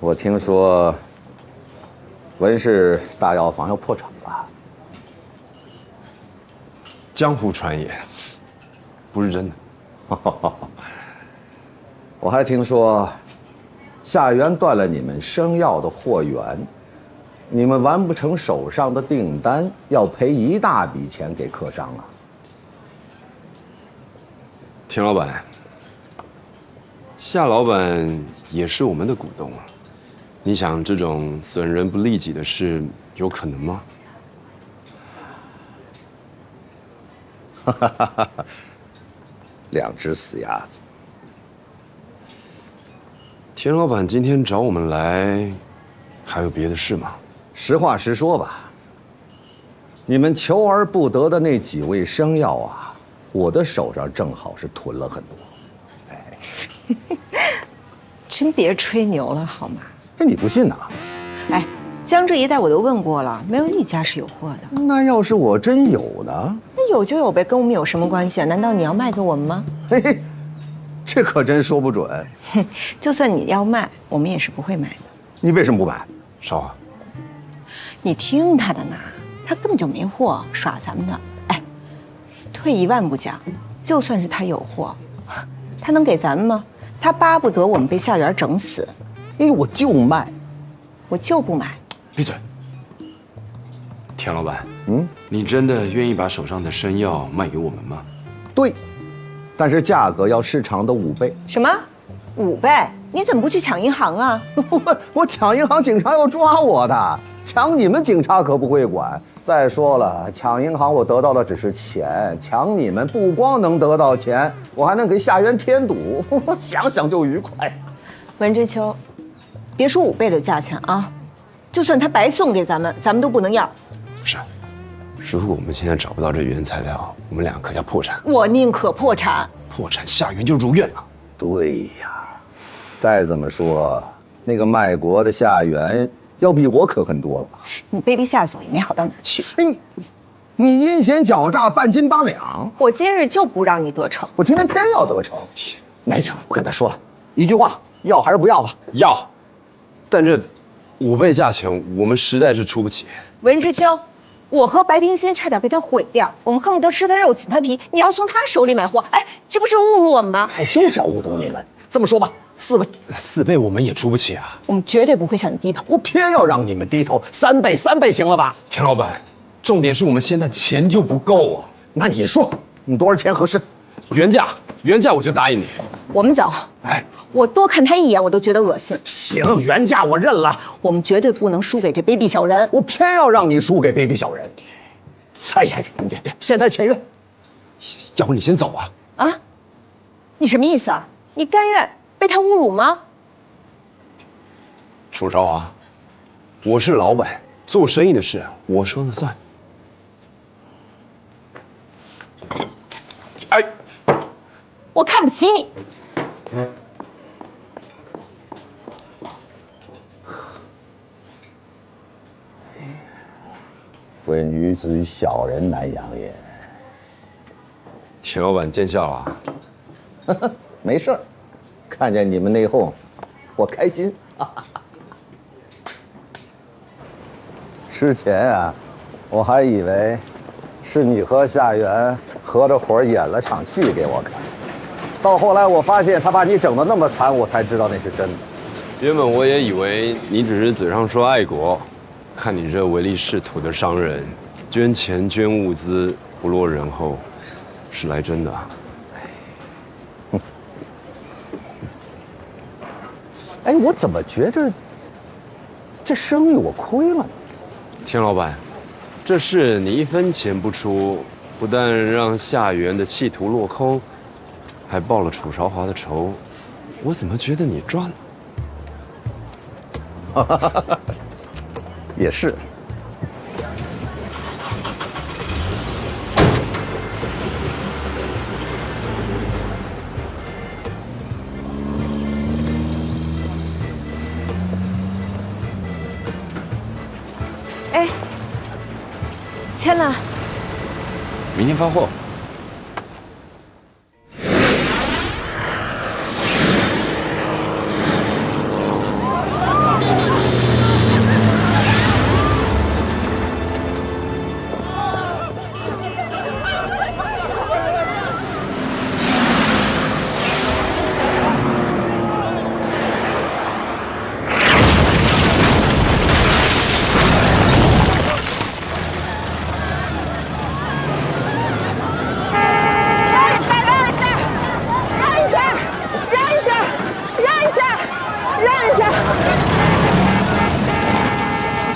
我听说文氏大药房要破产了。江湖传言，不是真的。我还听说夏元断了你们生药的货源，你们完不成手上的订单，要赔一大笔钱给客商啊。田老板，夏老板也是我们的股东啊。你想这种损人不利己的事有可能吗？两只死鸭子。田老板今天找我们来，还有别的事吗？实话实说吧，你们求而不得的那几味生药啊，我的手上正好是囤了很多。真别吹牛了好吗？哎，你不信呐？哎，江浙一带我都问过了，没有一家是有货的。那要是我真有呢？那有就有呗，跟我们有什么关系啊？难道你要卖给我们吗？嘿嘿，这可真说不准。哼，就算你要卖，我们也是不会买的。你为什么不买？少华，你听他的呢，他根本就没货，耍咱们的。哎，退一万步讲，就算是他有货，他能给咱们吗？他巴不得我们被夏元整死。哎，我就卖，我就不买。闭嘴！田老板，嗯，你真的愿意把手上的生药卖给我们吗？对，但是价格要市场的5倍。什么？5倍？你怎么不去抢银行啊？我抢银行，警察要抓我的，抢你们警察可不会管。再说了，抢银行我得到的只是钱，抢你们不光能得到钱，我还能给夏元添堵，我想想就愉快。文之秋，别说5倍的价钱啊，就算他白送给咱们，咱们都不能要。不是，如果我们现在找不到这原材料，我们俩可要破产。我宁可破产。破产，夏元就如愿了。对呀，再怎么说，那个卖国的夏元要比我可恨多了。你卑鄙下作也没好到哪去。哎，你阴险狡诈，半斤八两。我今日就不让你得逞。我今天偏要得逞。没事，不跟他说了，一句话，要还是不要吧？要，但这5倍价钱，我们实在是出不起。文之秋，我和白冰心差点被他毁掉，我们恨不得吃他肉捡他皮，你要从他手里买货，哎，这不是侮辱我们吗？哎，就是要侮辱你们。这么说吧，4倍，我们也出不起啊。我们绝对不会向你低头。我偏要让你们低头，3倍行了吧？田老板，重点是我们现在钱就不够啊。那你说，你多少钱合适？原价我就答应你。我们走。哎，我多看他一眼我都觉得恶心。行，原价我认了。我们绝对不能输给这卑鄙小人。我偏要让你输给卑鄙小人。哎呀，现在签约，要不你先走啊？啊？你什么意思啊？你甘愿被他侮辱吗？楚少华，我是老板，做生意的事我说了算。哎，我看不起你。为女子小人难养也。田老板见笑了。没事儿，看见你们内讧，我开心。之前啊，我还以为是你和夏元合着伙演了场戏给我看，到后来我发现他把你整得那么惨，我才知道那是真的。原本我也以为你只是嘴上说爱国，看你这唯利是图的商人，捐钱捐物资不落人后，是来真的。哎，我怎么觉着这生意我亏了呢？田老板，这事你1分钱不出，不但让夏元的企图落空，还报了楚韶华的仇，我怎么觉得你赚了？也是。哎，签了。明天发货。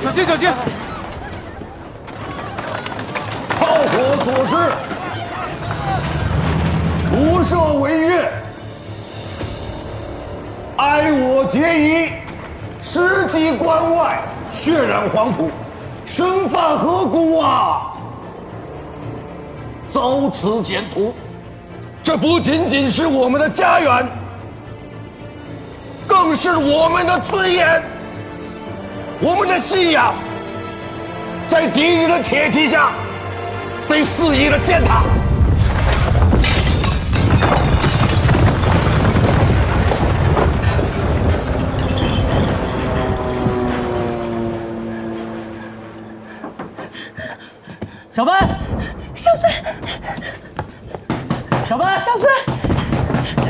小心小心！炮火所至，不赦违约，哀我节矣。实际关外，血染黄土，身犯何辜啊？遭此简图，这不仅仅是我们的家园，更是我们的尊严，我们的信仰，在敌人的铁蹄下被肆意的践踏。小白，小孙，小白，小孙，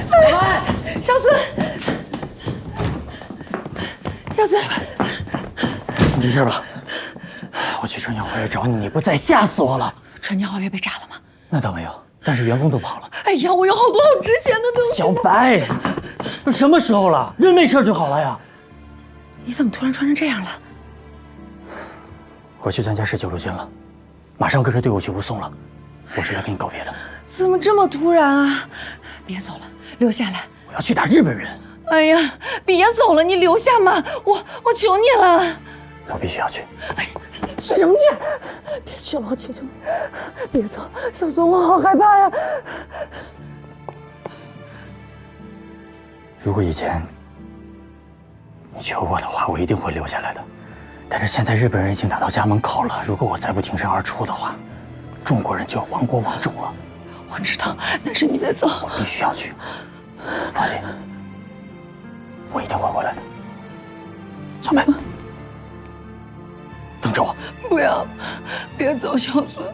小白，小孙，小孙，你没事吧？我去春江花园找你，你不在，吓死我了。春江花园被炸了吗？那倒没有，但是员工都跑了。哎呀，我有好多好值钱的东西。小白，都什么时候了？人没事就好了呀。你怎么突然穿成这样了？我去参加19路军了，马上跟着队伍去吴淞了。我是来跟你告别的。怎么这么突然啊？别走了，留下来。我要去打日本人。哎呀，别走了，你留下嘛！我求你了。我必须要去。去什么去？别去了，我求求你，别走，小孙，我好害怕呀！如果以前你求我的话，我一定会留下来的。但是现在日本人已经打到家门口了，如果我再不挺身而出的话，中国人就要亡国亡种了。我知道，但是你别走，我必须要去。放心，我一定会回来的。小白，等着我。不要，别走，小孙。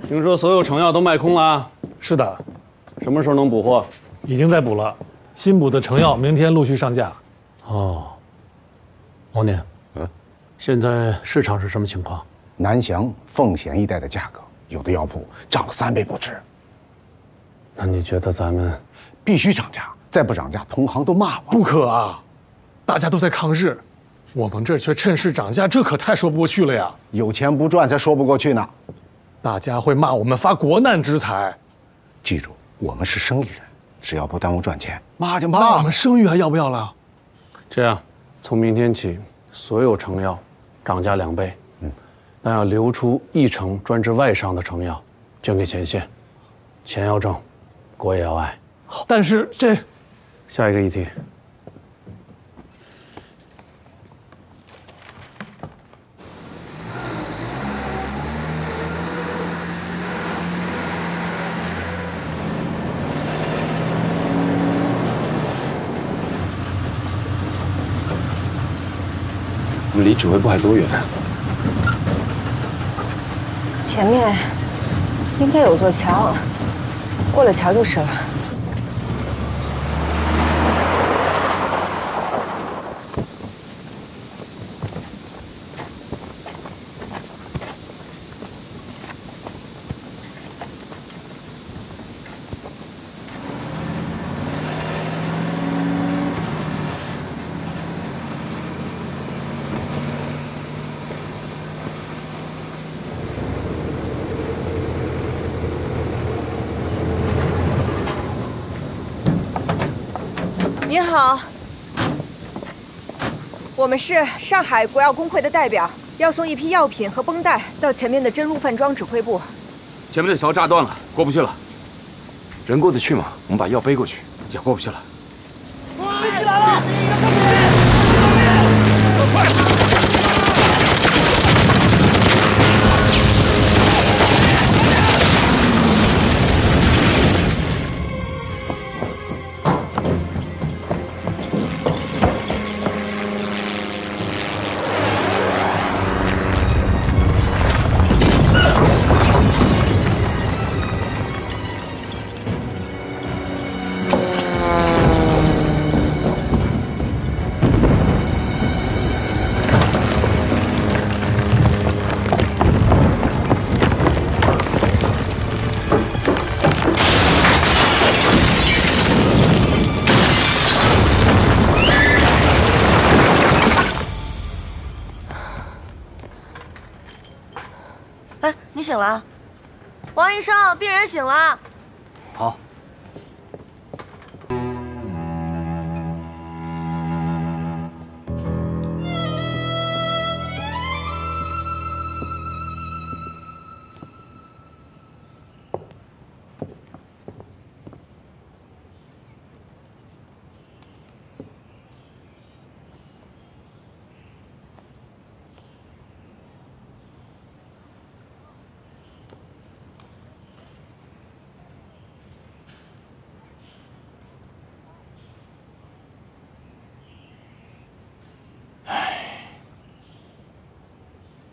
听说所有成药都卖空了啊？是的，什么时候能补货？已经在补了，新补的成药明天陆续上架。哦，王年，现在市场是什么情况？南翔、奉贤一带的价格，有的药铺涨了3倍不止。那你觉得咱们必须涨价，再不涨价，同行都骂我。不可啊，大家都在抗日，我们这儿却趁势涨价，这可太说不过去了呀！有钱不赚才说不过去呢。大家会骂我们发国难之财。记住，我们是生意人，只要不耽误赚钱，骂就那骂。我们生意还要不要了？这样，从明天起，所有成药涨价2倍。但要留出1成专治外伤的成药，捐给前线。钱要挣，国也要爱。但是这……下一个议题。我们离指挥部还多远？前面应该有座桥，过了桥就是了。您好，我们是上海国药工会的代表，要送一批药品和绷带到前面的真入饭庄指挥部。前面的桥炸断了，过不去了。人过得去吗？我们把药背过去，也过不去了。飞机来了！快！醒了，王医生，病人醒了。好。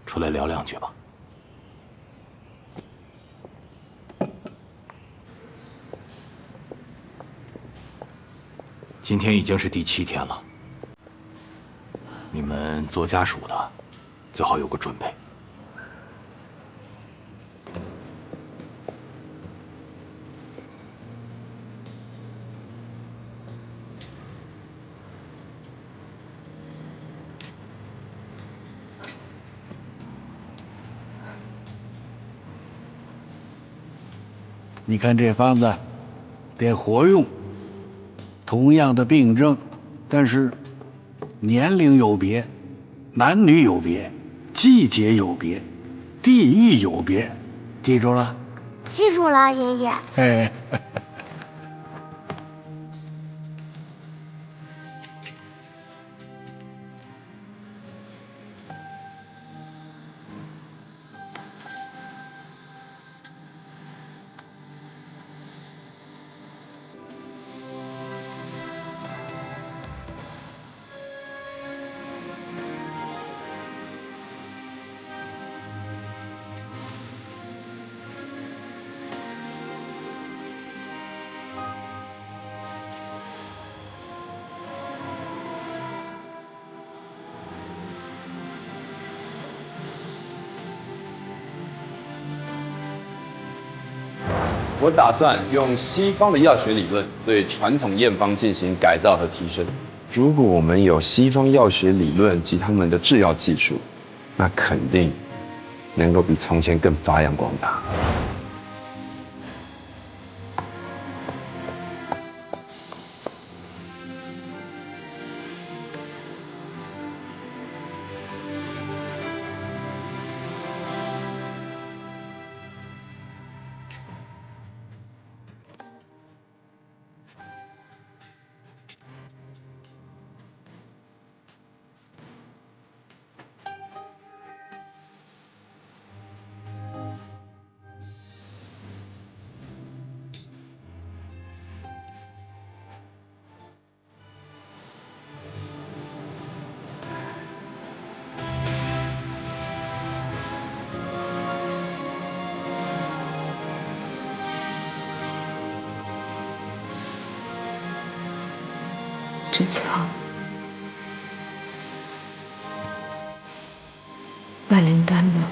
出来聊两句吧。今天已经是第7天了，你们做家属的最好有个准备。你看这方子得活用，同样的病症，但是年龄有别，男女有别，季节有别，地域有别，记住了？记住了，爷爷。哎。我打算用西方的药学理论对传统验方进行改造和提升。如果我们有西方药学理论及他们的制药技术，那肯定能够比从前更发扬光大。志强，万灵丹呢？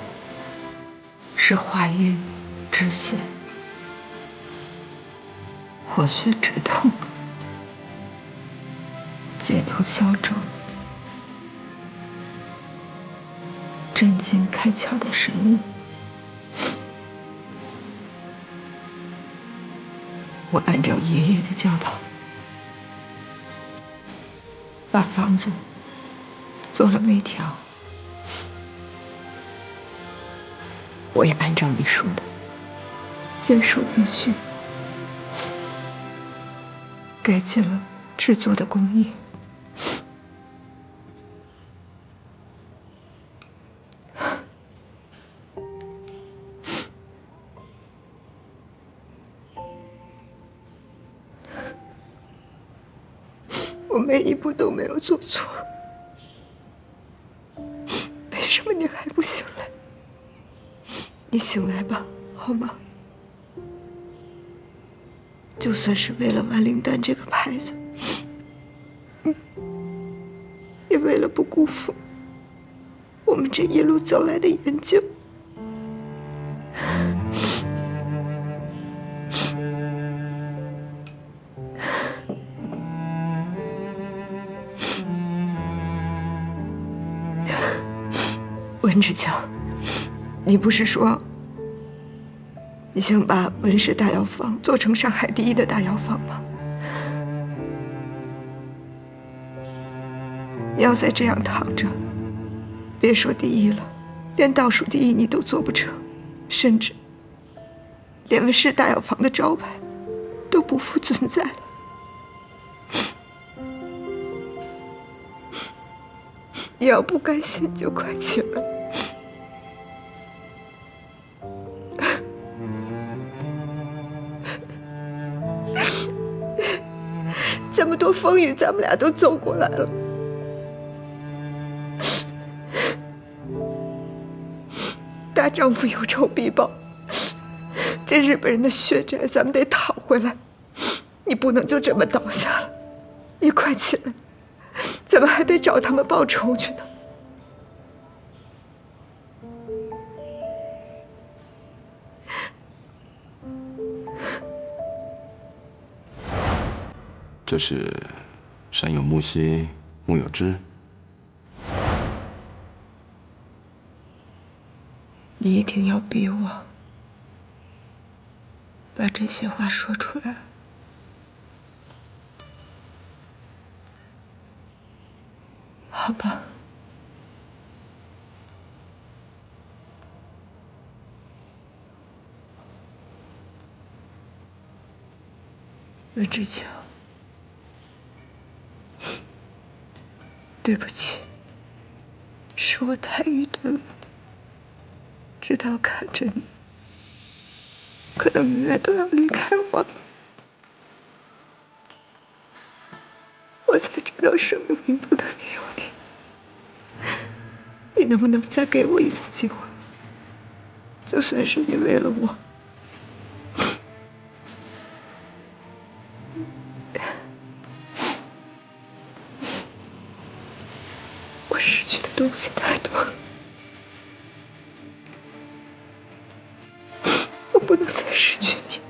是化瘀止血，活血止痛，解毒消肿，镇静开窍的神物。我按照爷爷的教导，把方子做了微调，我也按照你说的坚守秩序，改进了制作的工艺。我每一步都没有做错，为什么你还不醒来？你醒来吧，好吗？就算是为了万灵丹这个牌子，也为了不辜负我们这一路走来的研究。温志强，你不是说你想把文氏大药房做成上海第1的大药房吗？你要再这样躺着，别说第1了，连倒数第1你都做不成，甚至连文氏大药房的招牌都不复存在了。你要不甘心，就快起来。这么多风雨，咱们俩都走过来了。大丈夫有仇必报，这日本人的血债咱们得讨回来，你不能就这么倒下了。你快起来，咱们还得找他们报仇去呢。这是山有木兮木有枝。你一定要逼我把这些话说出来。好吧。文志强，对不起，是我太愚钝了。直到看着你，可能永远都要离开我了，我才知道生命不能没有你。你能不能再给我一次机会？就算是你为了我，我失去的东西太多了。不能再失去你。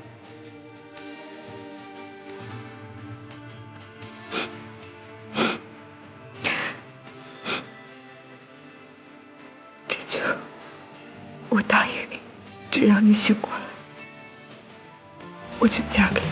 这就我答应你，只要你醒过来，我就嫁给你。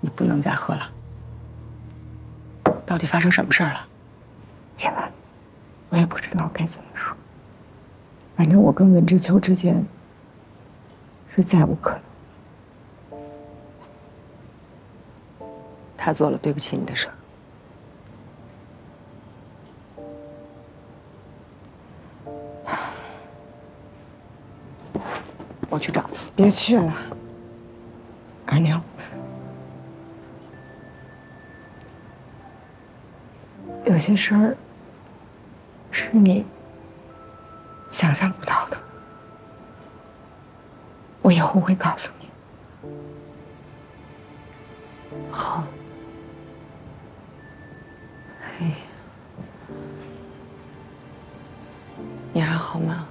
你不能再喝了。到底发生什么事儿了？叶文，我也不知道该怎么说。反正我跟文之秋之间是再无可能。他做了对不起你的事儿。我去找他。别去了，二娘。有些事儿是你想象不到的，我以后会告诉你。好。哎，你还好吗？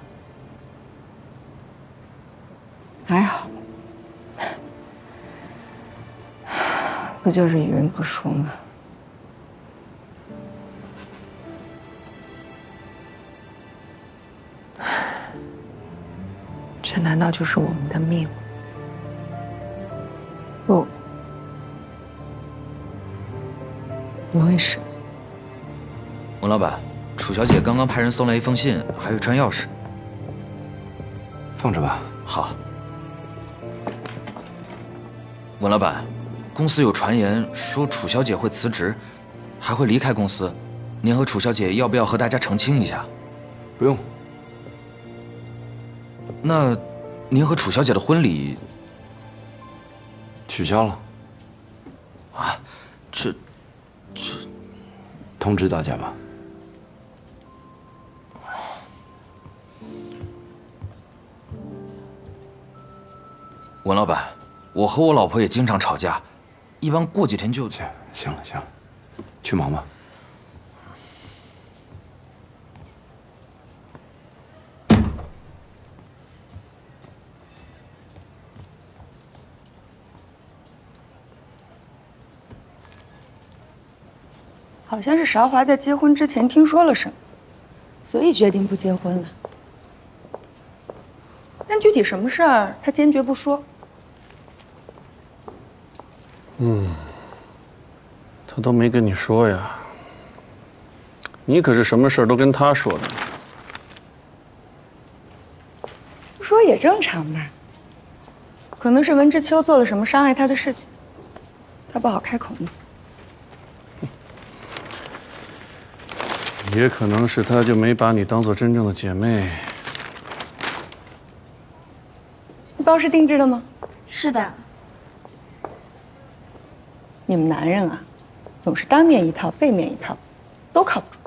还好，不就是语文不熟吗？这难道就是我们的命？不，不会是。文老板，楚小姐刚刚派人送来一封信，还有一串钥匙。放着吧。好。文老板，公司有传言说楚小姐会辞职，还会离开公司，您和楚小姐要不要和大家澄清一下？不用。那您和楚小姐的婚礼取消了。啊？这通知大家吧。文老板，我和我老婆也经常吵架，一般过几天就……行了，去忙吧。好像是韶华在结婚之前听说了什么，所以决定不结婚了。但具体什么事儿，他坚决不说。他都没跟你说呀。你可是什么事儿都跟他说的。不说也正常吧。可能是文之秋做了什么伤害他的事情，他不好开口呢。也可能是他就没把你当做真正的姐妹。包是定制的吗？是的。你们男人啊，总是当面一套背面一套，都靠不住。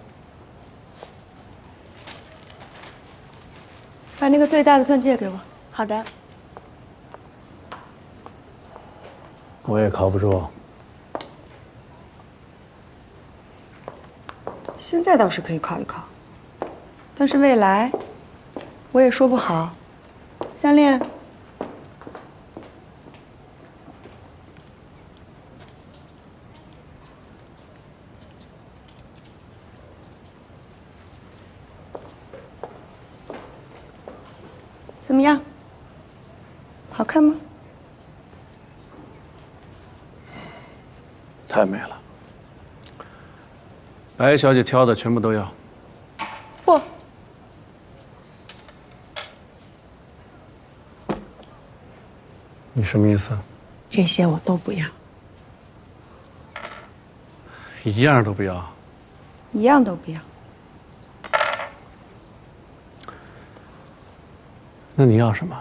把那个最大的钻戒给我。好的。我也靠不住。现在倒是可以考一考，但是未来，我也说不好。项链，怎么样？好看吗？太美了。白小姐挑的全部都要。不。你什么意思？这些我都不要。一样都不要。一样都不要。那你要什么？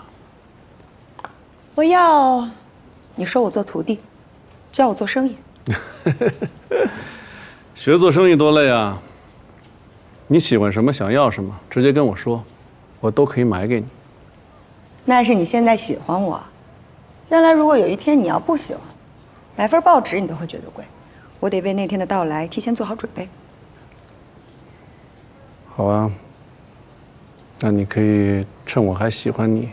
我要你收我做徒弟，教我做生意。学做生意多累啊！你喜欢什么，想要什么，直接跟我说，我都可以买给你。那是你现在喜欢我，将来如果有一天你要不喜欢，买份报纸你都会觉得贵，我得为那天的到来提前做好准备。好啊，那你可以趁我还喜欢你，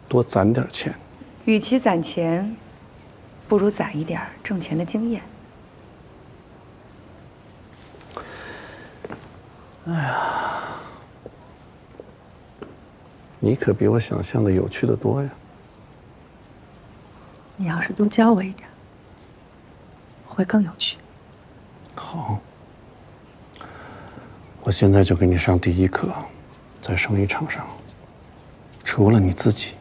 多攒点钱。与其攒钱，不如攒一点挣钱的经验。哎呀，你可比我想象的有趣的多呀！你要是多教我一点，会更有趣。好，我现在就给你上第一课，在生意场上，除了你自己，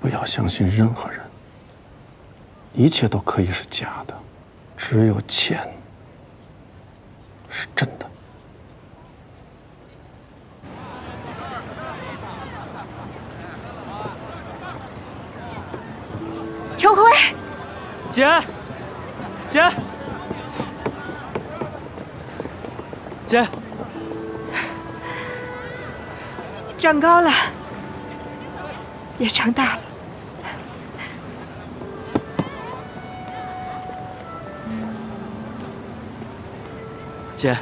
不要相信任何人，一切都可以是假的，只有钱是真的。邱奎，姐，姐，姐，长高了，也长大了。姐，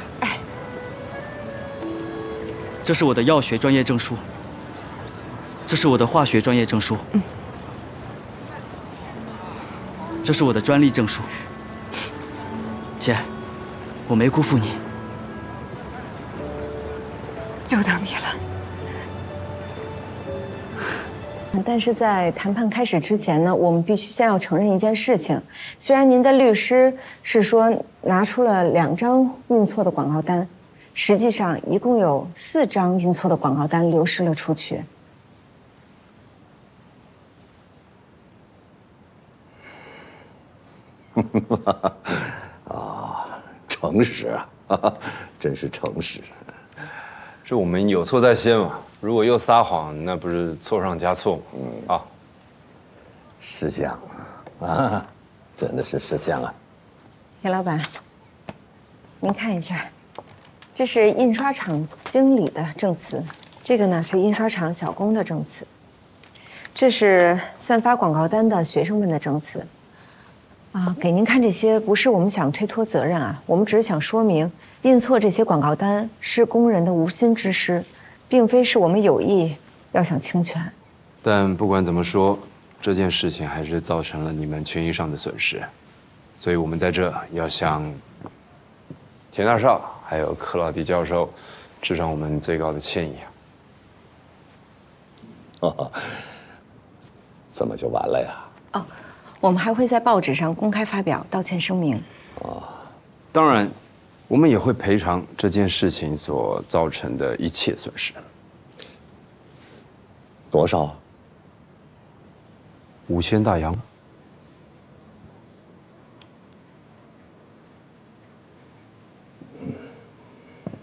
这是我的药学专业证书，这是我的化学专业证书，这是我的专利证书。姐，我没辜负你，就等你了。但是在谈判开始之前呢，我们必须先要承认一件事情：虽然您的律师是说拿出了2张印错的广告单，实际上一共有4张印错的广告单流失了出去。啊，诚实啊，真是诚实。这我们有错在先嘛，如果又撒谎，那不是错上加错吗？识相啊，真的是识相啊。田老板，您看一下，这是印刷厂经理的证词，这个呢是印刷厂小工的证词，这是散发广告单的学生们的证词。给您看这些不是我们想推脱责任啊，我们只是想说明，印错这些广告单是工人的无心之失，并非是我们有意要想侵权。但不管怎么说，这件事情还是造成了你们权益上的损失，所以我们在这要向田大少还有克劳迪教授致上我们最高的歉意啊！怎么就完了呀？哦。我们还会在报纸上公开发表道歉声明。当然，我们也会赔偿这件事情所造成的一切损失。多少？5000大洋。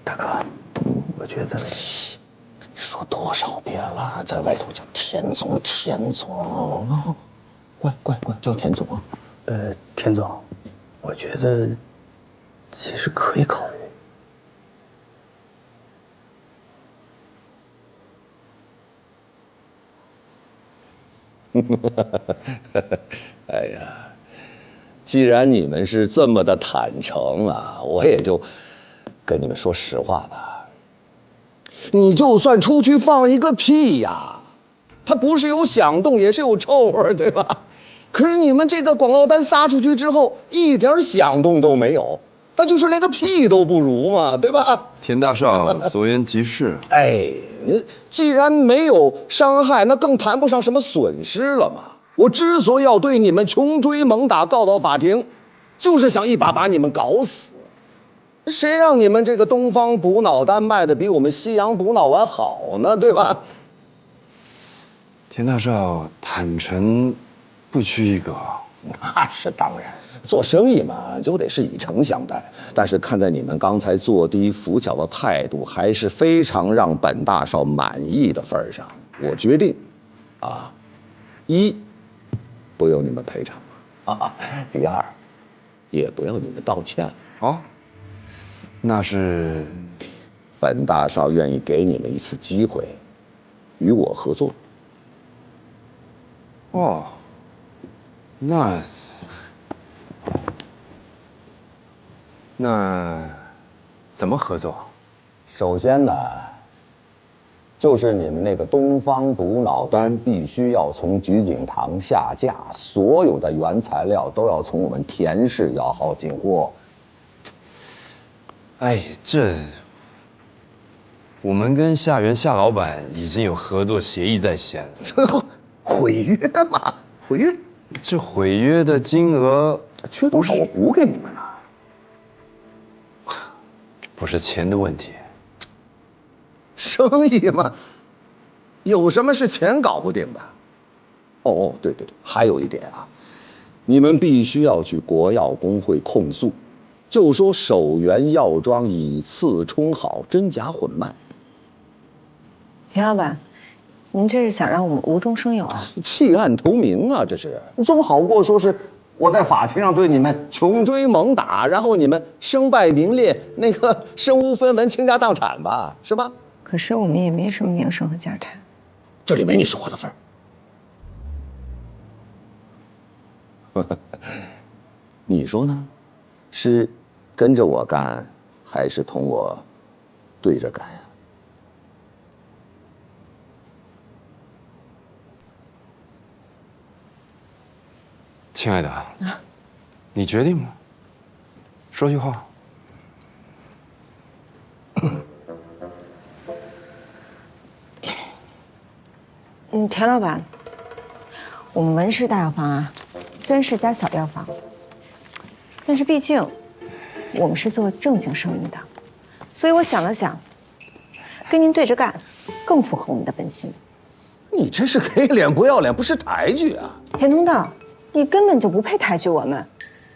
大哥，我觉得你说多少遍了，在外头叫田总，田总。乖，叫田总。田总，我觉得其实可以考虑。哎呀，既然你们是这么的坦诚啊，我也就跟你们说实话吧。你就算出去放一个屁呀，它不是有响动，也是有臭味，对吧？可是你们这个广告单撒出去之后，一点响动都没有，那就是连个屁都不如嘛，对吧？田大少所言极是。哎，你既然没有伤害，那更谈不上什么损失了嘛。我之所以要对你们穷追猛打告到法庭，就是想一把把你们搞死。谁让你们这个东方补脑丹卖的比我们西洋补脑丸好呢，对吧？田大少坦诚不拘一格，那是当然。做生意嘛，就得是以诚相待。但是看在你们刚才做低扶小的态度，还是非常让本大少满意的份上，我决定，一，不由你们赔偿，第二，也不要你们道歉。那是本大少愿意给你们一次机会，与我合作。那怎么合作？首先呢，就是你们那个东方补脑丹必须要从菊景堂下架，所有的原材料都要从我们田氏药号进货。我们跟夏元夏老板已经有合作协议在先，毁约嘛，毁约。这毁约的金额缺多少我补给你们啊。不是钱的问题。生意嘛，有什么是钱搞不定的？对，还有一点啊，你们必须要去国药工会控诉，就说首原药庄以次充好，真假混卖。田老板，您这是想让我们无中生有啊？弃暗投明啊，这是总好过说是我在法庭上对你们穷追猛打，然后你们身败名裂，那个身无分文、倾家荡产吧，是吧？可是我们也没什么名声和家产，这里没你说话的份儿。你说呢？是跟着我干，还是同我对着干呀？亲爱的，你决定吧，说句话。田老板，我们文氏大药房啊，虽然是家小药房，但是毕竟我们是做正经生意的，所以我想了想，跟您对着干，更符合我们的本心。你这是给脸不要脸，不识抬举啊！田东道，你根本就不配抬举我们。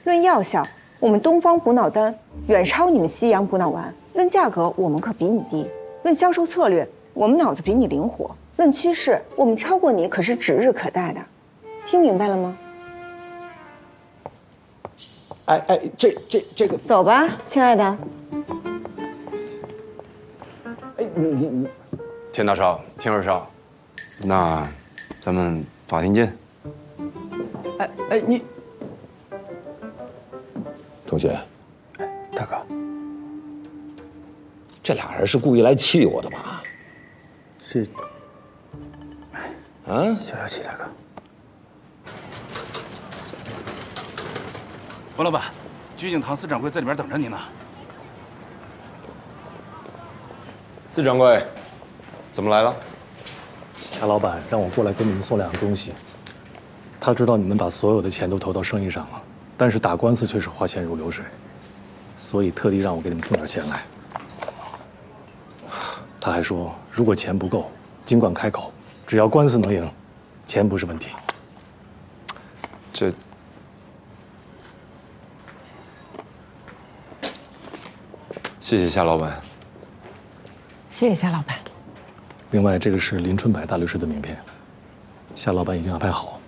论药效，我们东方补脑丹远超你们西洋补脑丸，论价格我们可比你低，论销售策略我们脑子比你灵活，论趋势我们超过你可是指日可待的。听明白了吗？哎，这个，走吧，亲爱的。哎，你，田大少，田二少，那咱们法庭见。哎，你，同学，大哥，这俩人是故意来气我的吧？这，啊，消消气，大哥。王老板，鞠敬堂司掌柜在里面等着您呢。司掌柜，怎么来了？夏老板让我过来给你们送两样东西。他知道你们把所有的钱都投到生意上了，但是打官司却是花钱如流水，所以特地让我给你们送点钱来。他还说，如果钱不够，尽管开口，只要官司能赢，钱不是问题。这。谢谢夏老板。谢谢夏老板。另外，这个是林春柏大律师的名片，夏老板已经安排好，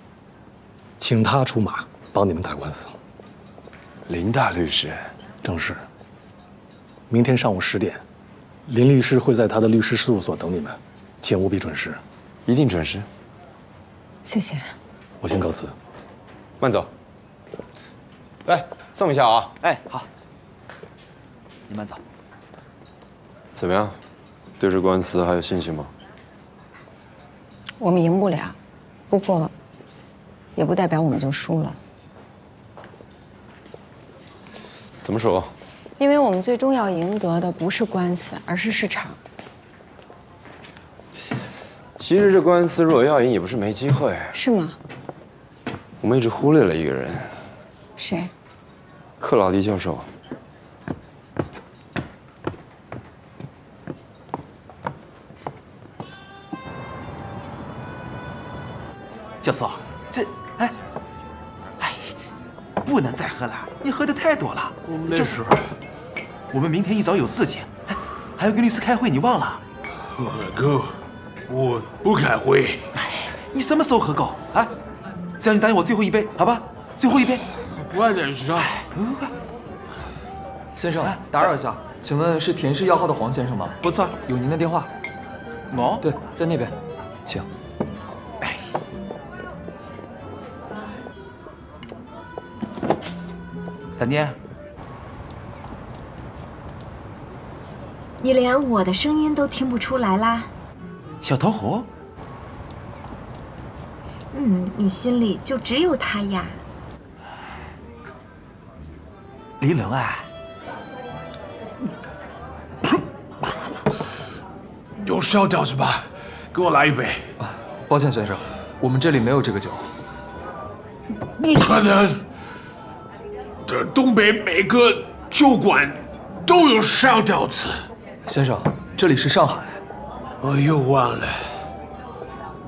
请他出马帮你们打官司。林大律师，正是。明天上午10点，林律师会在他的律师事务所等你们，请务必准时。一定准时。谢谢。我先告辞。慢走。来，送一下啊。哎，好。你慢走。怎么样？对这官司还有信心吗？我们赢不了，不过，也不代表我们就输了。怎么说？因为我们最终要赢得的不是官司，而是市场。其实这官司若要赢，也不是没机会。是吗？我们一直忽略了一个人。谁？克劳迪教授。教授，不能再喝了，你喝的太多了。没事。我们明天一早有事情，还要跟律师开会，你忘了？哥，我不开会。你什么时候喝够啊？只要你答应我最后一杯，好吧？最后一杯。不爱再上。先生，打扰一下，请问是田氏药号的黄先生吗？不错，有您的电话。我？对，在那边，请。三妮，你连我的声音都听不出来啦？小头虎？你心里就只有他呀。林伦啊，有烧饺子吧？给我来一杯。抱歉，先生，我们这里没有这个酒。不可能！这东北每个酒馆都有烧饺子。先生，这里是上海。我又忘了，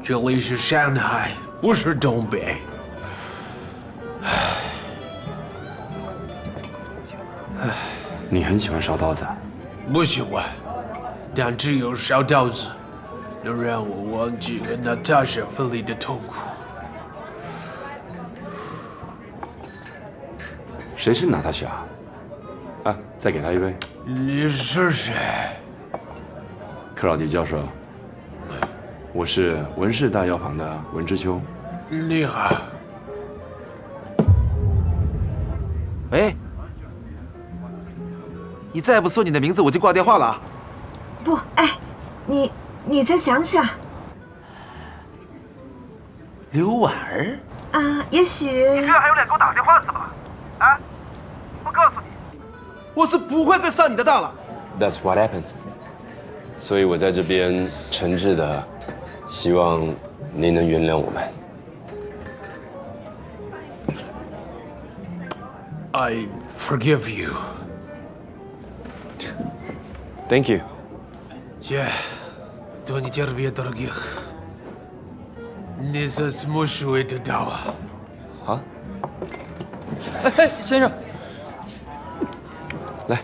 这里是上海，不是东北。你很喜欢烧刀子？不喜欢，但只有烧刀子能让我忘记和娜塔莎分离的痛苦。谁是娜塔莎？啊，再给他一杯。你是谁？克劳迪教授，我是文氏大药房的文之秋。你好。喂，你再不说你的名字，我就挂电话了啊！不，你再想想。刘婉儿啊，也许。你这还有脸给我打电话是吧？啊！我告诉你，我是不会再上你的当了。That's what happened. 所以我在这边诚挚的希望您能原谅我们。I forgive you. Thank you. Я до не терпи других. Не заслуживает этого. 啊？哎，先生，来。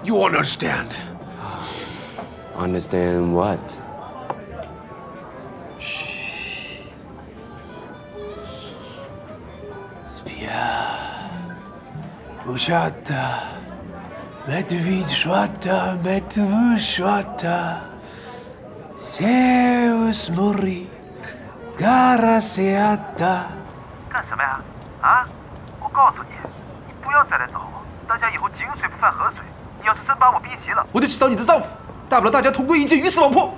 You understand? Understand what? Ushata, Medvid Shwata, Medvu Shwata, Zeus Muri, Garaseata。干什么呀？啊！我告诉你，你不要再来找我，大家以后井水不犯河水。你要是真把我逼急了，我就去找你的丈夫，大不了大家同归于尽，鱼死网破。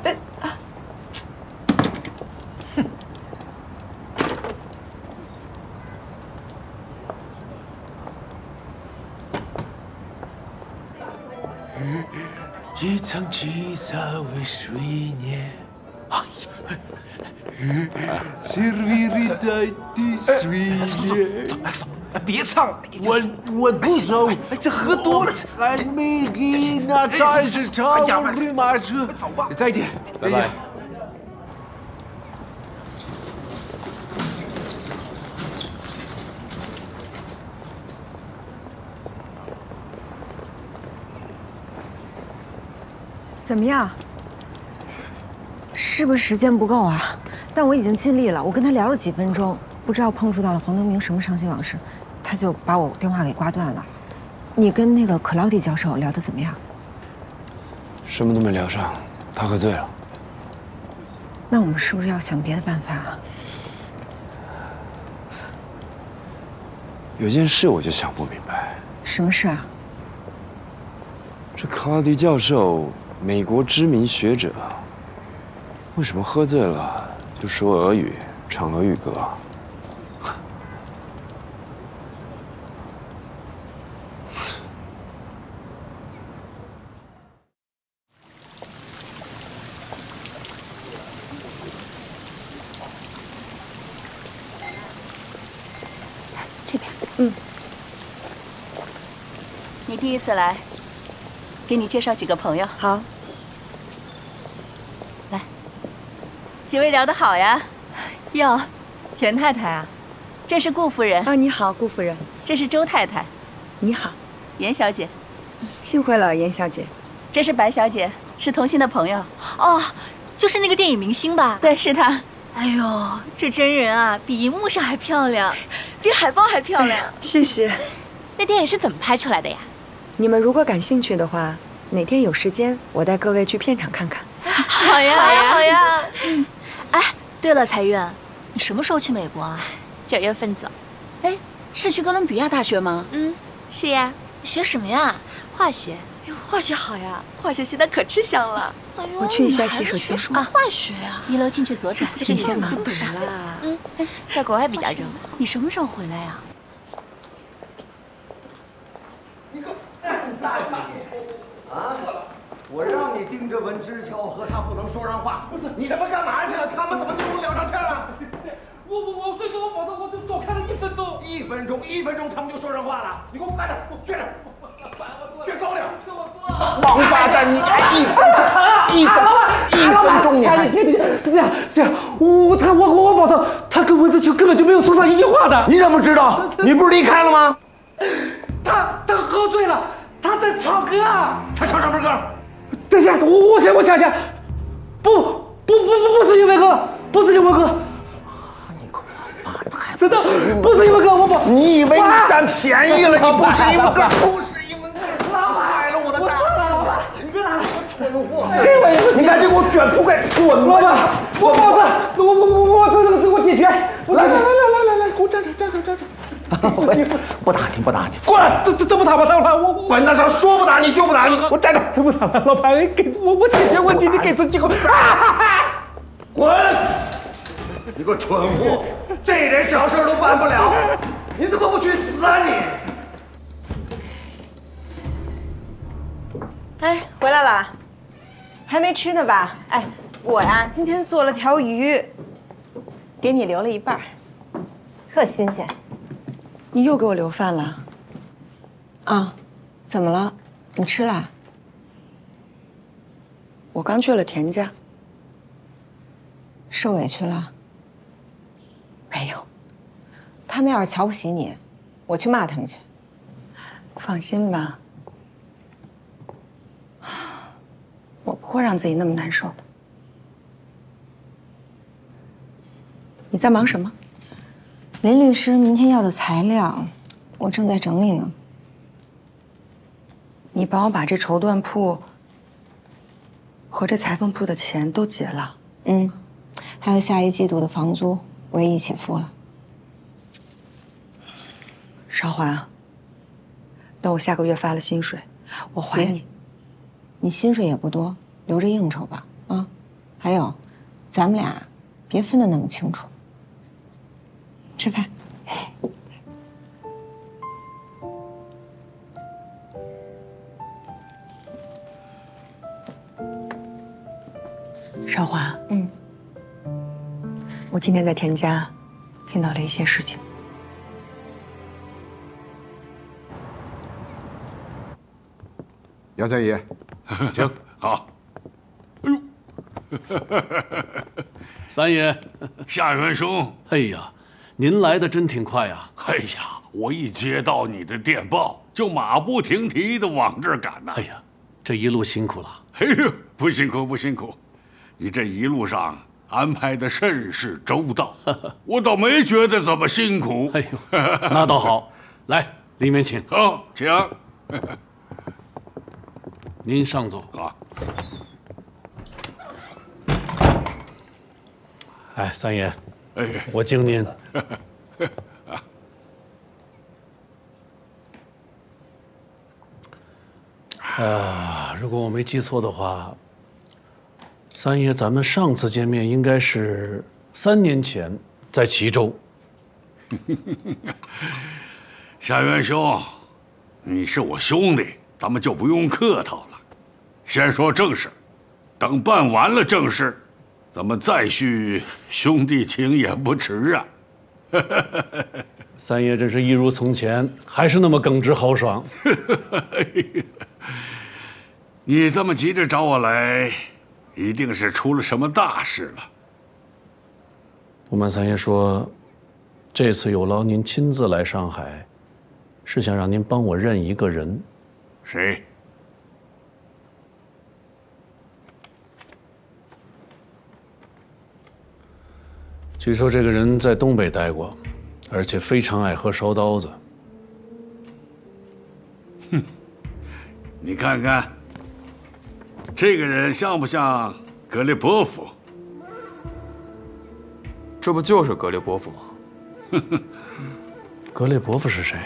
一场七色为水年。Serviri的水年。走，别唱了。我不走，这喝多了。还没给那战士唱回马车。走吧。再见，拜拜。怎么样？是不是时间不够啊？但我已经尽力了，我跟他聊了几分钟，不知道碰触到了黄德明什么伤心往事，他就把我电话给挂断了。你跟那个克劳迪教授聊得怎么样？什么都没聊上，他喝醉了。那我们是不是要想别的办法啊？有件事我就想不明白。什么事啊？这克劳迪教授，美国知名学者，为什么喝醉了就说俄语，唱俄语歌？这边，你第一次来，给你介绍几个朋友。好。来，几位聊得好呀？哟，田太太啊，这是顾夫人啊，你好，顾夫人。这是周太太，你好，严小姐。幸会了，严小姐。这是白小姐，是童心的朋友。哦，就是那个电影明星吧？对，是她。哎呦，这真人啊，比荧幕上还漂亮，比海报还漂亮。谢谢。那电影是怎么拍出来的呀？你们如果感兴趣的话，哪天有时间，我带各位去片场看看。好呀，好呀，好呀。哎，对了，财运，你什么时候去美国啊？9月份走。哎，是去哥伦比亚大学吗？是呀。学什么呀？化学。哟，化学好呀，化学系的可吃香了。哎呦，我去一下洗手间。什么化学呀？1楼进去左转，这个你就不懂了。在国外比较热。你什么时候回来呀？啊！我让你盯着文之乔和他不能说上话，不是你他妈干嘛去了？他们怎么就能聊上天了？我睡着，我保证我就多看了1分钟。1分钟，他们就说上话了。你给我慢点，撅着，撅高点。王八蛋，你还1分钟，你还是这样，我保证，他跟文之乔根本就没有说上一句话的。你怎么知道？你不是离开了吗？他喝醉了，他在唱歌啊。他唱什么歌？等一下，我想想，不是英文歌，不是英文歌。真的不是英文歌，我保。你以为你占便宜了？你不是英文歌，不是英文歌，坏了我的大事！你别拿蠢货！你赶紧给我卷铺盖滚！老板，我保证，我这个事我解决。来，给我站着。不打你，滚！这不打吧，老板，我管得上说不打你就不打你，我站着。这不打了，老板，给我解决问题，你给次机会。滚！你个蠢货，这点小事都办不了，你怎么不去死啊你？哎，回来了，还没吃呢吧？哎，我呀，今天做了条鱼，给你留了一半，特新鲜。你又给我留饭了？啊，怎么了？你吃了？我刚去了田家。受委屈了？没有，他们要是瞧不起你，我去骂他们去。放心吧，我不会让自己那么难受的。你在忙什么？林律师明天要的材料，我正在整理呢。你帮我把这绸缎铺和这裁缝铺的钱都结了。嗯，还有下一季度的房租我也一起付了。韶华，等我下个月发了薪水，我还你。你薪水也不多，留着应酬吧。啊，还有，咱们俩别分得那么清楚。吃饭。韶华，我今天在田家听到了一些事情。杨三爷，请好。哎呦，三爷，夏元兄，哎呀，您来的真挺快呀！哎呀，我一接到你的电报，就马不停蹄的往这儿赶呐。哎呀，这一路辛苦了。哎呦，不辛苦不辛苦，你这一路上安排的甚是周到，我倒没觉得怎么辛苦。哎呦，那倒好。来，里面请。好，请。您上座。啊。哎，三爷，哎，我敬您。如果我没记错的话，三爷，咱们上次见面应该是3年前，在齐州。夏元兄，你是我兄弟，咱们就不用客套了。先说正事，等办完了正事，咱们再续兄弟情也不迟啊。三爷真是一如从前，还是那么耿直豪爽。你这么急着找我来，一定是出了什么大事了。不瞒三爷说，这次有劳您亲自来上海，是想让您帮我认一个人。谁？据说这个人在东北待过，而且非常爱喝烧刀子。哼，你看看，这个人像不像格列波夫？这不就是格列波夫吗？格列波夫是谁？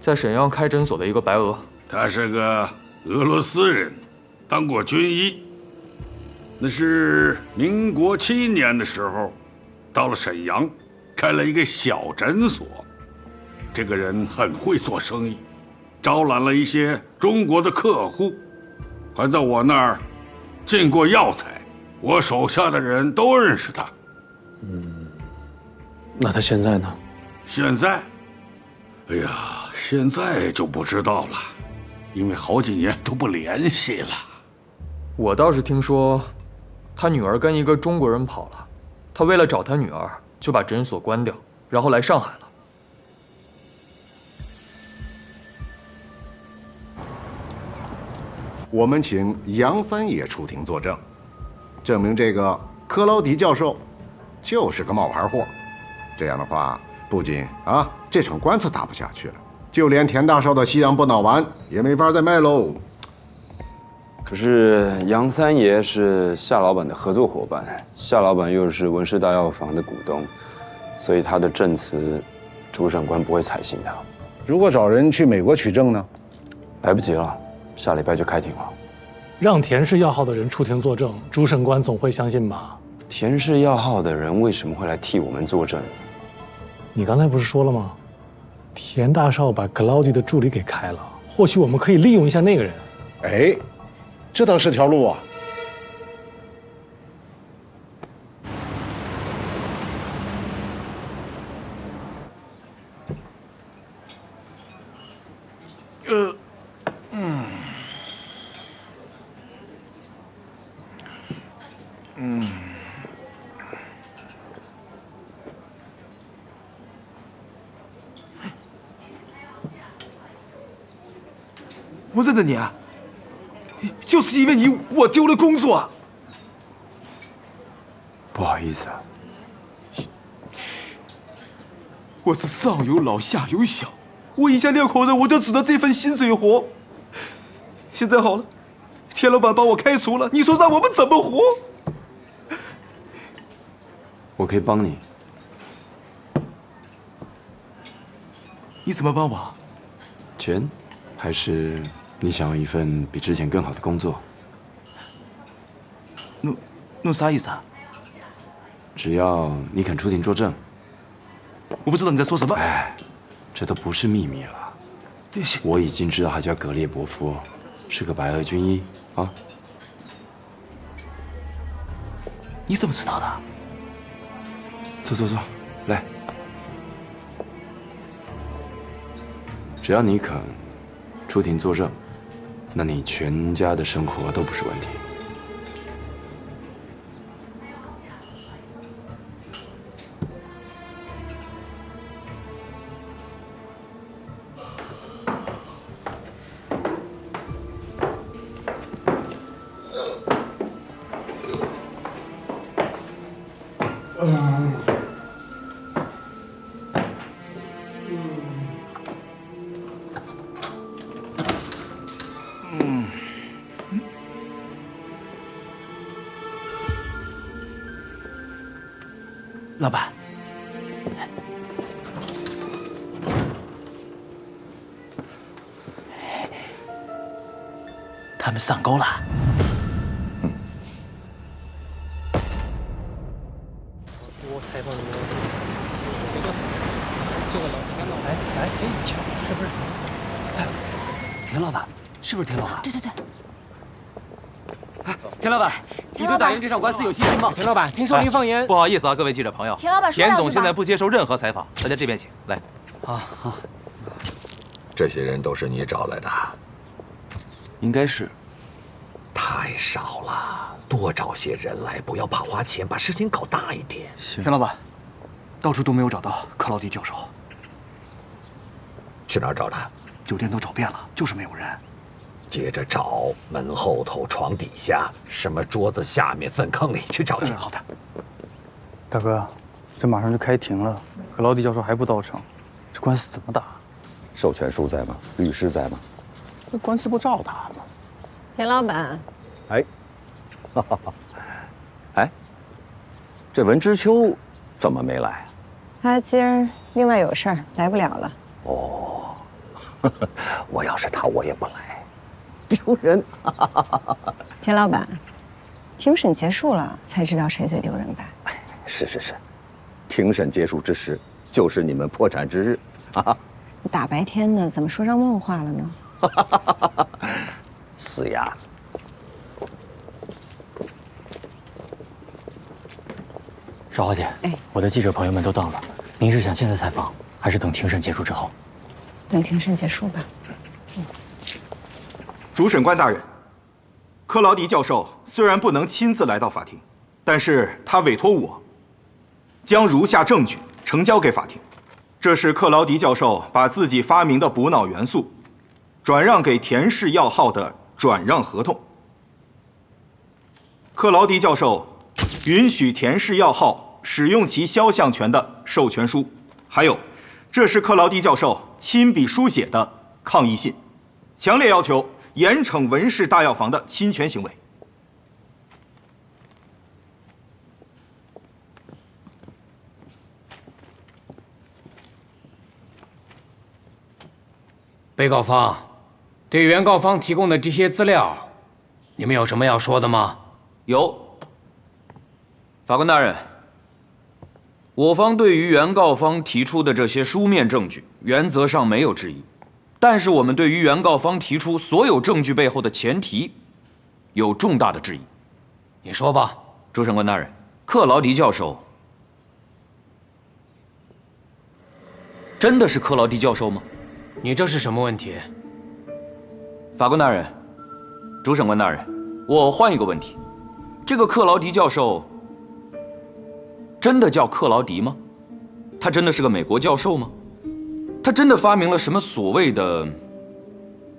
在沈阳开诊所的一个白俄。他是个俄罗斯人，当过军医。那是民国7年的时候，到了沈阳，开了一个小诊所。这个人很会做生意，招揽了一些中国的客户，还在我那儿进过药材。我手下的人都认识他。那他现在呢？现在，哎呀，现在就不知道了，因为好几年都不联系了。我倒是听说，他女儿跟一个中国人跑了，他为了找他女儿，就把诊所关掉，然后来上海了。我们请杨三爷出庭作证，证明这个克劳迪教授就是个冒牌货。这样的话，不仅这场官司打不下去了，就连田大少的西洋不脑丸也没法再卖喽。可是杨三爷是夏老板的合作伙伴，夏老板又是文氏大药房的股东，所以他的证词，主审官不会采信的。如果找人去美国取证呢？来不及了，下礼拜就开庭了。让田氏药号的人出庭作证，主审官总会相信吧？田氏药号的人为什么会来替我们作证？你刚才不是说了吗？田大少把克劳迪的助理给开了，或许我们可以利用一下那个人。哎，这倒是条路啊。我认得你啊，就是因为你，我丢了工作。不好意思啊。我是上有老下有小，我一家6口人，我就指着这份薪水活。现在好了，田老板把我开除了，你说让我们怎么活？我可以帮你。你怎么帮我？钱，还是你想要一份比之前更好的工作？弄啥意思啊？只要你肯出庭作证。我不知道你在说什么。哎，这都不是秘密了。我已经知道他叫格列伯夫，是个白俄军医啊。你怎么知道的？坐，来。只要你肯出庭作证，那你全家的生活都不是问题。老板，他们上钩了。我采访你，这个老田老板，哎，是不是？田老板，是不是田老板？对对对。田老板，你对打赢这场官司有信心吗？田老板，听说您放言，不好意思啊，各位记者朋友，田老板说两句吧。田总现在不接受任何采访，大家这边请。来，好。这些人都是你找来的？应该是。太少了，多找些人来，不要怕花钱，把事情搞大一点。田老板，到处都没有找到克劳迪教授。去哪儿找的？酒店都找遍了，就是没有人。接着找门后头、床底下、什么桌子下面、粪坑里去找去。好的。大哥，这马上就开庭了，克劳迪教授还不到场，这官司怎么打？授权书在吗？律师在吗？这官司不照打吗？田老板，哎，哎，这文之秋怎么没来？他今儿另外有事儿，来不了了。哦，我要是他，我也不来，丢人。田老板，庭审结束了才知道谁最丢人吧？是，庭审结束之时，就是你们破产之日啊！大白天的，怎么说上梦话了呢？死鸭子！邵华姐，我的记者朋友们都到了，您是想现在采访，还是等庭审结束之后？等庭审结束吧。主审官大人，克劳迪教授虽然不能亲自来到法庭，但是他委托我将如下证据呈交给法庭。这是克劳迪教授把自己发明的补脑元素转让给田氏药号的转让合同。克劳迪教授允许田氏药号使用其肖像权的授权书，还有，这是克劳迪教授亲笔书写的抗议信，强烈要求严惩文氏大药房的侵权行为。被告方对原告方提供的这些资料，你们有什么要说的吗？有。法官大人，我方对于原告方提出的这些书面证据，原则上没有质疑，但是我们对于原告方提出所有证据背后的前提，有重大的质疑。你说吧。主审官大人，克劳迪教授真的是克劳迪教授吗？你这是什么问题？法官大人，主审官大人，我换一个问题，这个克劳迪教授真的叫克劳迪吗？他真的是个美国教授吗？他真的发明了什么所谓的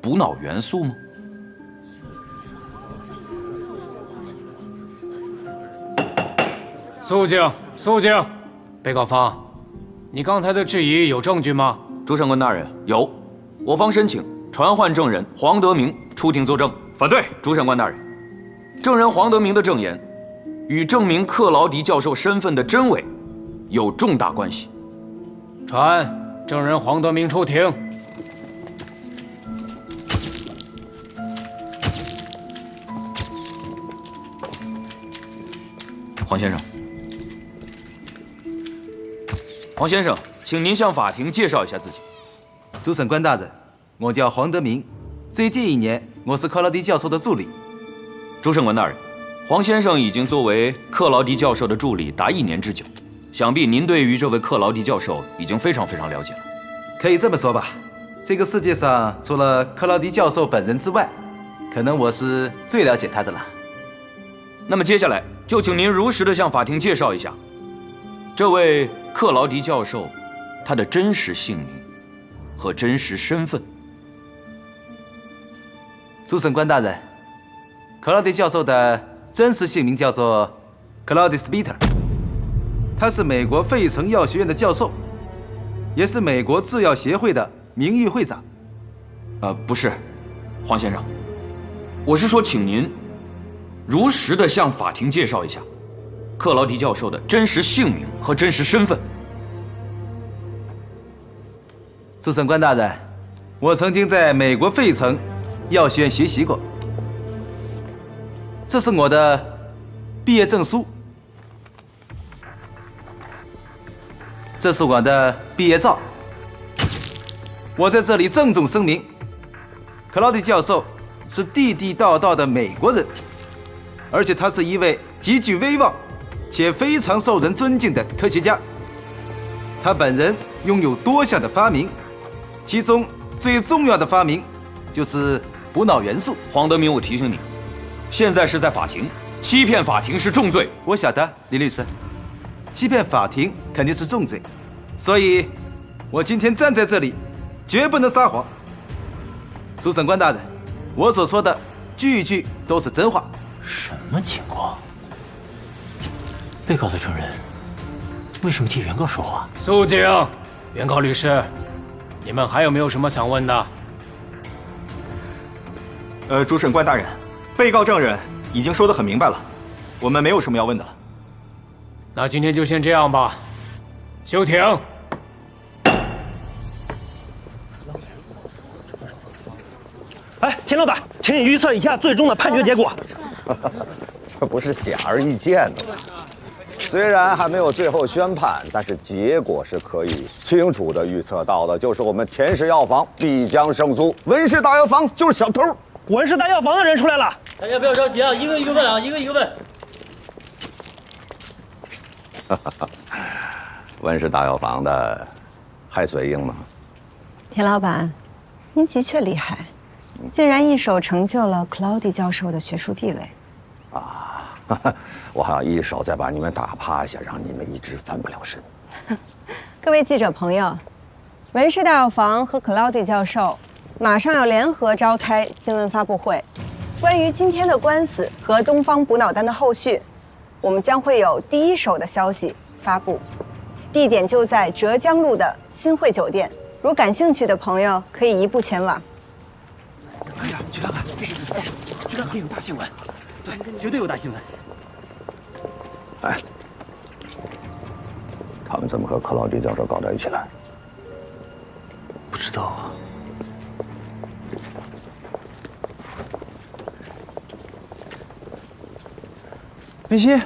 补脑元素吗？肃静，肃静！被告方，你刚才的质疑有证据吗？主审官大人，有。我方申请传唤证人黄德明出庭作证。反对。主审官大人，证人黄德明的证言与证明克劳迪教授身份的真伪有重大关系。传证人黄德明出庭。黄先生，黄先生，请您向法庭介绍一下自己。主审官大人，我叫黄德明，最近1年我是克劳迪教授的助理。主审官大人，黄先生已经作为克劳迪教授的助理达1年之久，想必您对于这位克劳迪教授已经非常了解了。可以这么说吧，这个世界上除了克劳迪教授本人之外，可能我是最了解他的了。那么接下来就请您如实的向法庭介绍一下，这位克劳迪教授他的真实姓名和真实身份。主审官大人，克劳迪教授的真实姓名叫做克劳迪斯·彼特，他是美国费城药学院的教授，也是美国制药协会的名誉会长。不是，黄先生，我是说，请您如实的向法庭介绍一下克劳迪教授的真实姓名和真实身份。主审官大人，我曾经在美国费城药学院学习过，这是我的毕业证书，这是我的毕业照。我在这里郑重声明，克劳迪教授是地地道道的美国人，而且他是一位极具威望且非常受人尊敬的科学家。他本人拥有多项的发明，其中最重要的发明就是补脑元素。黄德明，我提醒你，现在是在法庭，欺骗法庭是重罪。我晓得，李律师，欺骗法庭肯定是重罪，所以我今天站在这里，绝不能撒谎。主审官大人，我所说的句句都是真话。什么情况？被告的证人为什么替原告说话？肃静！原告律师，你们还有没有什么想问的？主审官大人，被告证人已经说得很明白了，我们没有什么要问的了。那今天就先这样吧，休庭。哎，钱老板，请你预测一下最终的判决结果。这不是显而易见的吗？虽然还没有最后宣判，但是结果是可以清楚地预测到的，就是我们田氏药房必将胜诉，文氏大药房就是小偷。文氏大药房的人出来了，大家不要着急啊，一个一个问啊，一个一个问。文氏大药房的还嘴硬吗？田老板，您的确厉害，竟然一手成就了克劳迪教授的学术地位。我还要一手再把你们打趴下，让你们一直翻不了身。各位记者朋友，文氏大药房和克劳迪教授马上要联合召开新闻发布会，关于今天的官司和东方补脑丹的后续，我们将会有第一手的消息发布。地点就在浙江路的新汇酒店，如感兴趣的朋友可以移步前往。可以啊，去看看，去看看有大新闻，对，绝对有大新闻。哎，他们怎么和克劳迪教授搞在一起了？不知道啊。梅西，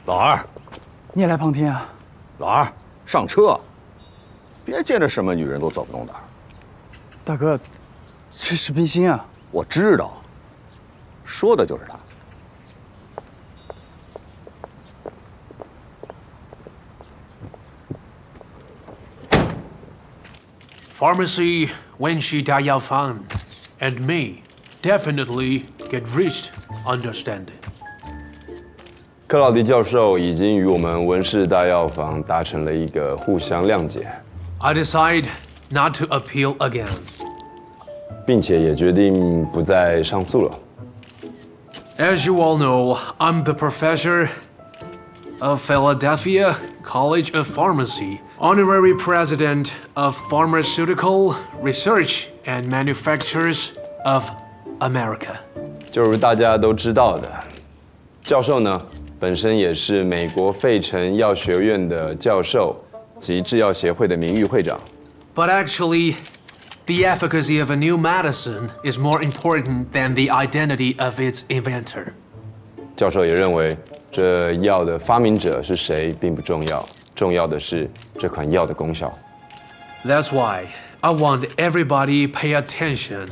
老二，你也来旁听啊？老二，上车，别见着什么女人都走不动道。大哥，这是冰心啊！我知道，说的就是他。Pharmacy Wenshi Dayafan and me definitely get reached understanding. 克劳迪教授已经与我们文氏大药房达成了一个互相谅解。I decide not to appeal again. 并且也决定不再上诉了。As you all know, I'm the professor of Philadelphia College of Pharmacy, honorary president of Pharmaceutical Research and Manufacturers of America. 就如大家都知道的，教授呢本身也是美国费城药学院的教授及制药协会的名誉会长。But actually, the efficacy of a new medicine is more important than the identity of its inventor. 教授也认为，这药的发明者是谁并不重要，重要的是这款药的功效。That's why I want everybody pay attention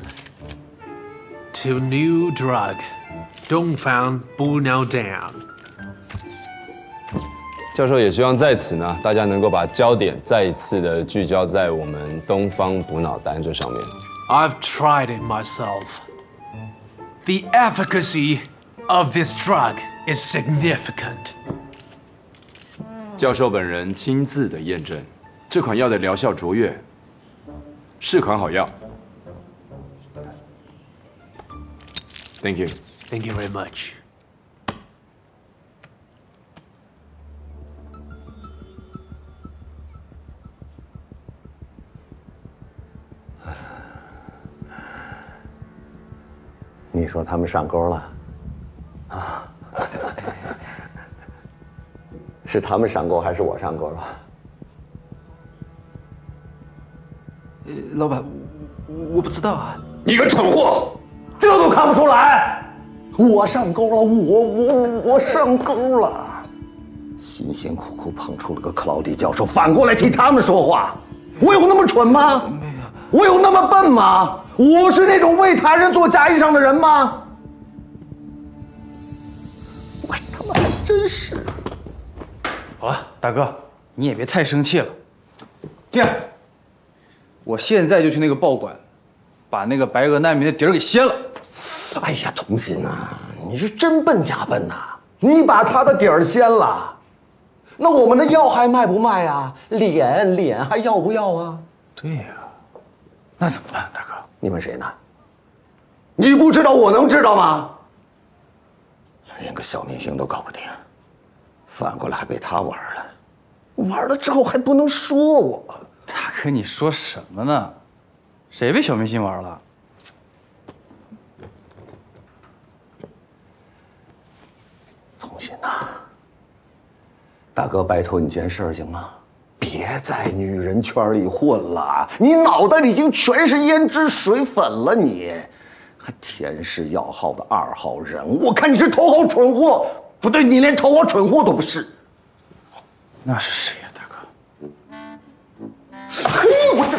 to new drug, Dongfang Bunao-Dan. 教授也希望在此呢，大家能够把焦点再一次的聚焦在我们东方补脑丹这上面。I've tried it myself. The efficacy of this drug is significant. 教授本人亲自的验证，这款药的疗效卓越，是款好药。Thank you. Thank you very much. 你说他们上钩了，啊？是他们上钩还是我上钩了？老板，我不知道啊。你个蠢货，这都看不出来？我上钩了，我上钩了。辛辛苦苦捧出了个克劳迪教授，反过来替他们说话，我有那么蠢吗？没有。我有那么笨吗？我是那种为他人做假衣裳的人吗？我他妈还真是。好了，大哥，你也别太生气了。这样，我现在就去那个报馆，把那个白俄难民的底儿给掀了。哎呀，童心啊，你是真笨假笨呐！你把他的底儿掀了，那我们的药还卖不卖啊？脸还要不要啊？对呀，那怎么办，大哥？你问谁呢？你不知道，我能知道吗？连个小明星都搞不定，反过来还被他玩了，玩了之后还不能说我。大哥，你说什么呢？谁被小明星玩了？童心呐，大哥，拜托你件事行吗？别在女人圈里混了，你脑袋里已经全是胭脂水粉了，你还田氏药号的2号人，我看你是头号蠢货。不对，你连头号蠢货都不是。那是谁呀，大哥？嘿，我这。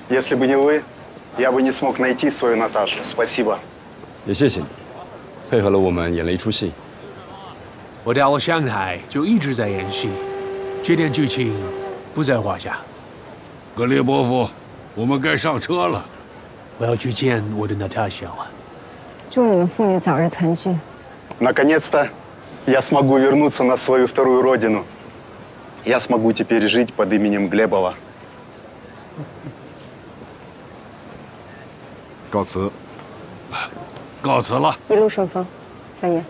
Если бы не вы, я бы не смог найти свою Наташу. Спасибо. 也谢谢你，配合了我们演了一出戏。我到了上海就一直在演戏，这点剧情不在话下。格列波夫，我们该上车了。我要去见我的 Natasha 了。祝你们父女早日团聚。Наконец-то я смогу вернуться на свою вторую родину. Я смогу теперь жить под именем Глебова. 告辞。告辞了。一路顺风，三爷。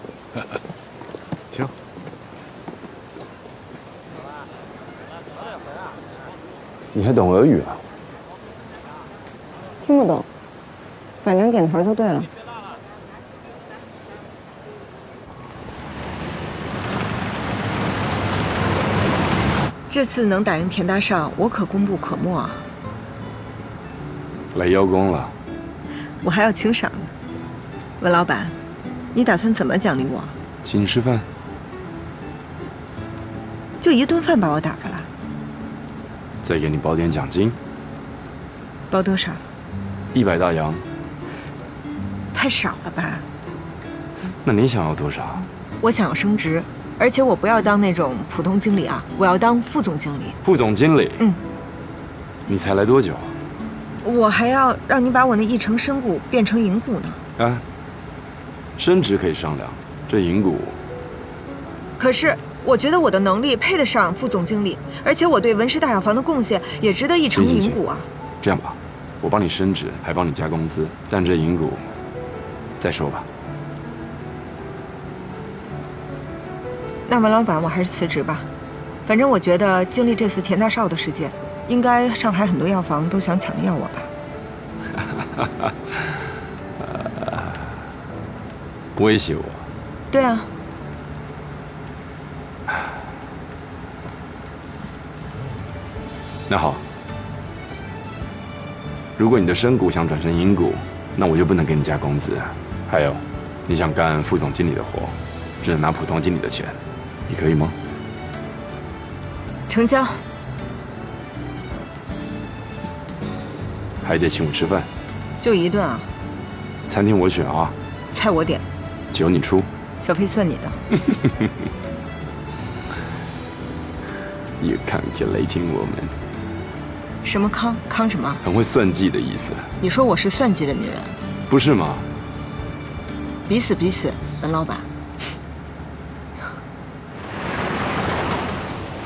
请。你还懂俄语啊？听不懂，反正点头就对了。这次能打赢田大少，我可功不可没啊！来邀功了。我还要请赏呢。文老板，你打算怎么奖励我？请你吃饭。就一顿饭把我打发了？再给你包点奖金。包多少？100大洋。太少了吧？那你想要多少？我想要升职，而且我不要当那种普通经理啊，我要当副总经理。副总经理？嗯。你才来多久？我还要让你把我那1成身股变成银股呢。啊，升职可以商量，这银股可是我觉得我的能力配得上副总经理，而且我对文氏大药房的贡献也值得一成银股啊。这样吧，我帮你升职，还帮你加工资，但这银股再说吧。那文老板，我还是辞职吧。反正我觉得经历这次田大少的事件，应该上海很多药房都想抢着要我吧。威胁我？对啊。那好，如果你的身股想转成银股，那我就不能给你加工资。还有，你想干副总经理的活，只能拿普通经理的钱，你可以吗？成交。还得请我吃饭，就一顿啊？餐厅我选啊，菜我点，酒你出，小费算你的。You calculating woman。什么康？康什么？很会算计的意思。你说我是算计的女人？不是吗？彼此彼此，文老板。